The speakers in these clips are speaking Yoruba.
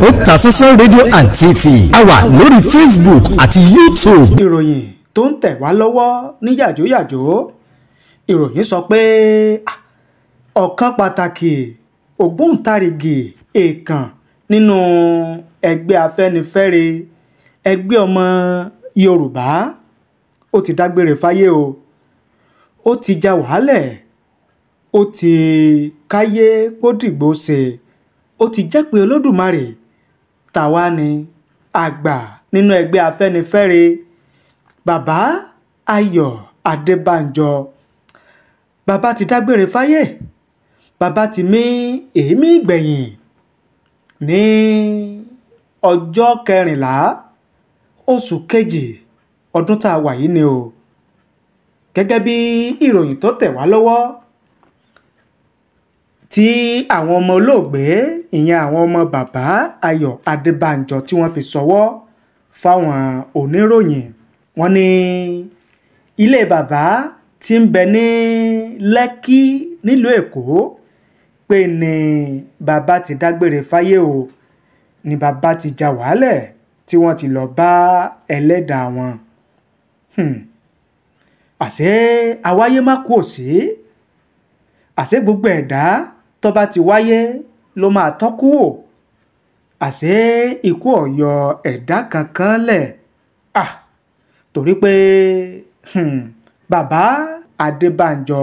Otasansan rédíò and TV a wà lórí Facebook àti YouTube. ìròyìn tó ń tẹ̀ wá lọ́wọ́ ní yàjóyàjó ìròyìn sọ pé ọ̀kan pàtàkì ògbóǹtarìgì èèkàn nínú ẹgbẹ́ Afẹ́nifẹ́re ẹgbẹ́ ọmọ Yorùbá ó ti dágbére fáyé o ó ti já wàhálẹ̀ ó ti káyé pódìgbò ṣe ó ti jẹ́ pé Olódùmarè tàwa ni àgbà nínú ẹgbẹ́ Afẹ́nifẹ́re bàbá Ayọ̀ Adébánjọ bàbá ti dágbére fáyé bàbá ti mí èémí ìgbẹ̀yìn ní ọjọ́ 14 oṣù kejì ọdún tá a wà yìí ni o gẹ́gẹ́ bí ìròyìn tó tẹ̀ wá lọ́wọ́ tí àwọn ọmọ olóògbé ìyẹn àwọn ọmọ bàbá Ayọ̀ Adébánjọ tí wọ́n fi ṣọwọ́ fáwọn oníròyìn wọ́n ní ilé bàbá tí ń bẹ ní Lẹ́kì nílùú Èkó pé ní bàbá ti dágbére fáyé o ní bàbá ti já wàhálẹ̀ tí wọ́n ti lọ bá ẹlẹ́dàá wọn. àṣé àwáyé má kú òsì àṣé gbogbo ẹ̀dá tó bá ti wáyé ló máa tọ́kú wò àṣé ikú ọ̀yọ́ ẹ̀dá kankan lẹ̀ torí pé bàbá Adébánjọ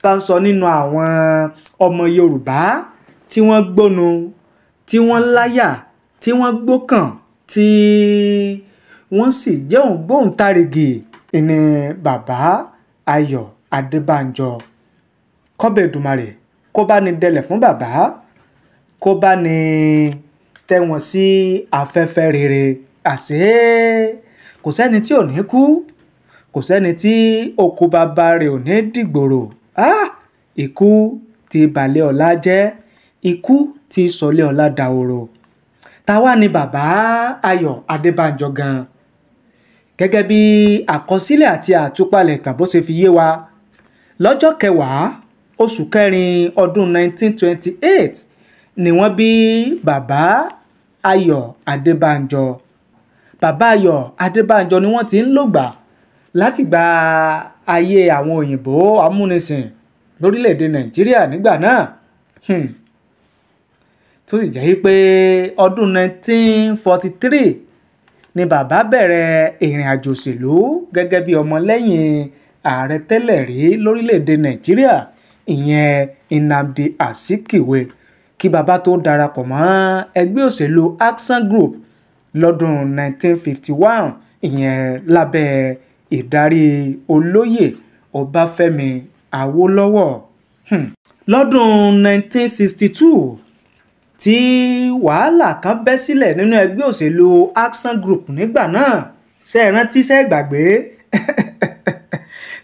bá ń sọ nínú àwọn ọmọ Yorùbá tí wọ́n gbónu tí wọ́n láyà tí wọ́n gbókàn tí wọ́n sì jẹ́ ògbóǹtarìgì ní bàbá Ayọ̀ Adébánjọ kọ́bẹ̀ Èdùmàrè kó bá ní dẹlẹ̀ fún bàbá kó bá ní tẹ́ wọn sí afẹ́fẹ́ rere àṣé kò sẹ́ni tí ò ní kú kò sẹ́ni tí oko bàbá rẹ̀ ò ní dìgbòrò ikú ti balẹ̀ ọ̀la jẹ́ ikú ti sọlẹ̀ ọ̀la dàhoro táwa ni bàbá Ayọ̀ Adébánjọ gan gẹ́gẹ́ bí àkọsílẹ̀ àti àtúpalẹ̀ tàn bó ṣe fi yé wa lọ́jọ́ 10 oṣù kẹrin ọdún 1928 ni wọ́n bí bàbá Ayọ̀ Adébánjọ bàbá Ayọ̀ Adébánjọ ni wọ́n ti ń lògbà láti gba ayé àwọn òyìnbó amúnisìn lórílẹ̀‐èdè Nàìjíríà nígbà náà tó sì jẹ́ pé ọdún 1943 ni bàbá bẹ̀rẹ̀ ìrìn àjò òṣèlú gẹ́gẹ́ bí ọmọlẹ́yìn ààrẹ tẹ́lẹ̀ rí lórílẹ̀‐èdè Nàìjíríà ìyẹn Nnamdi Azikiwe kí bàbá tó darapọ̀ mọ́ ẹgbẹ́ òṣèlú Action Group lọ́dún 1951 ìyẹn lábẹ́ ìdarí olóyè Ọbáfẹ́mi Awólọ́wọ̀ lọ́dún 1962 tí wàhálà kan bẹ́ sílẹ̀ nínú ẹgbẹ́ òṣèlú Action Group nígbà náà ṣe é rántí ṣe é gbàgbé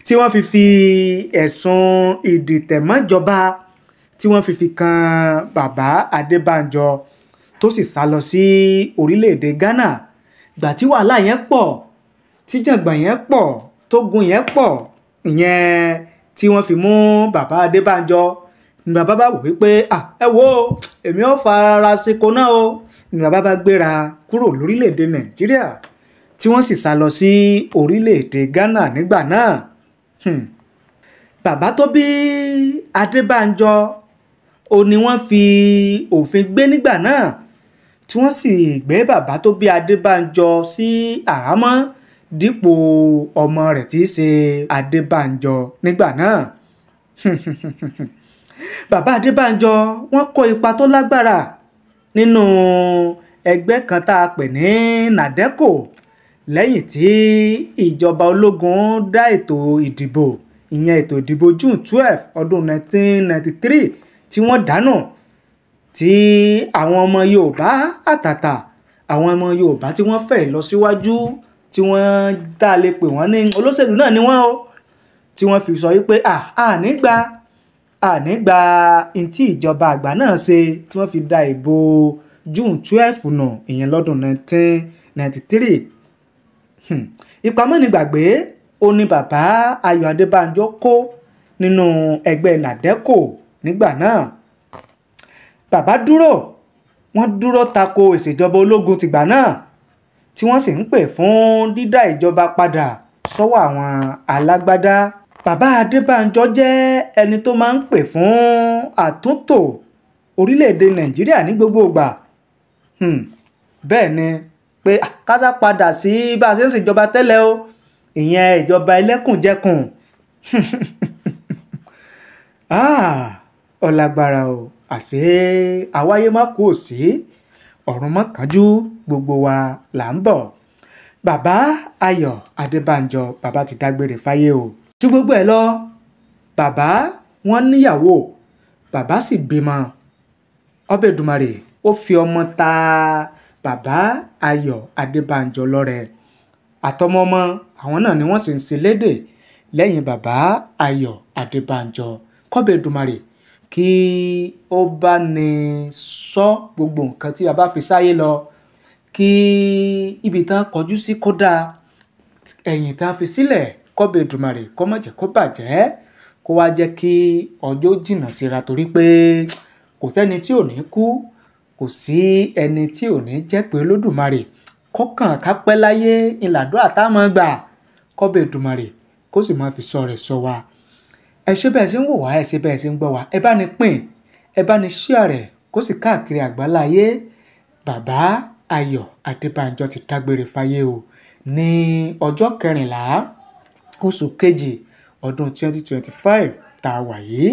tí wọ́n fi ẹ̀sùn ìdìtẹ̀mọ́jọba tí wọ́n fi kan bàbá Adébánjọ tó sì sá lọ sí orílẹ̀-èdè Ghana gbà tí wàhálà yẹn pọ̀ tí jàngbọ̀n yẹn pọ̀ tógun yẹn pọ̀ ìyẹn tí wọ́n fi mú bàbá Adébánjọ ni bàbá bá wò wípé ẹ wo èmi ò fara síko náà o ni bàbá bá gbéra kúrò lórílẹ̀-èdè Nàìjíríà tí wọ́n sì sá lọ sí orílẹ̀-èdè Ghana nígbà náà. Bàbá tó bí Adébánjọ ó ní wọ́n fi òfin gbé nígbà náà tí wọ́n sì gbé bàbá tó bí Adébánjọ sí àhámọ́ dípò ọmọ rẹ̀ tí í ṣe Adébánjọ nígbà náà. Bàbá Adébánjọ wọ́n kó ipa tó lágbára nínú ẹgbẹ́ kan tá a pè ní NADECO lẹ́yìn tí ìjọba ológun dá ètò ìdìbò ìyẹn ètò ìdìbò June 12 ọdún 1993 tí wọ́n dánù tí àwọn ọmọ Yorùbá àtàtà àwọn ọmọ Yorùbá tí wọ́n fẹ́ lọ síwájú tí wọ́n dá lè pè wọ́n ní olóṣèlú náà ni wọ́n o tí wọ́n fi sọ wípé ànígbà ntí ìjọba àgbà náà ṣe tí wọ́n fi dá ìbò June 12 nù ìyẹn lọ́dún 1993 ìpamọ́ ní gbàgbé ó ní bàbá Ayọ̀ Adébánjọ kó nínú ẹgbẹ́ NADECO nígbà náà. Bàbá dúró wọ́n dúró tako ìṣèjọba ológun tìgbà náà tí wọ́n sì ń pè fún dídá ìjọba padà sọ́wọ́ àwọn alágbádá. Bàbá Adébánjọ jẹ́ ẹni tó máa ń pè fún àtúntò orílẹ̀-èdè Nàìjíríà ní gbogbo ìgbà. Bẹ́ẹ̀ ni pé kásá padà sí bá a ṣe ń ṣèjọba tẹ́lẹ̀ o, ìyẹn ìjọba ẹlẹ́kùnjẹkùn. Ọlágbára o, àṣé àwáyé má kú òsì ọ̀run má kánjú, gbogbo wa là ń bọ̀. Bàbá Ayọ̀ Adébánjọ, bàbá ti dágbére fáyé o. Ju gbogbo ẹ̀ lọ, bàbá wọn níyàwó, bàbá sì bímọ. Ọba Èdùmàrè ó fi ọmọ ta bàbá Ayọ̀ Adébánjọ lọ́rẹ. Àtọmọmọ àwọn náà ni wọ́n sì ń ṣe lédè lẹ́yìn bàbá Ayọ̀ Adébánjọ. Kọ́ba Èdùmàrè kí ó bá ní sọ gbogbo nǹkan tí bàbá fi sáyé lọ, kí ibi tán kọjú sí kó dáa, ẹ̀yìn tán fi sílẹ̀ Kọ́ba Èdùmàrè kó má jẹ́ kó bàjẹ́, kó wá jẹ́ kí ọjọ́ jìnnà síra, torí pé kò sẹ́ni tí ò ní kú, kò sí ẹni tí ò ní jẹ́ pé Olódùmarè kọ́kàn kápẹ́ láyé ìlàdúrà tá a máa gbà. Kọ́ba Èdùmàrè kó sì máa fi sọ rẹ̀ sọ wa. Ẹ ṣé bẹ́ẹ̀ ṣe ń wò wá, ẹ ṣé bẹ́ẹ̀ ṣe ń gbọ́ wá, ẹ bá ní pín, ẹ bá ní share rẹ̀ kó sì káàkiri àgbáláyé. Bàbá Ayọ̀ Adébánjọ ti dágbére fáyé o ní ọjọ́ 14 oṣù kejì ọdún 2025 tá a wà yìí.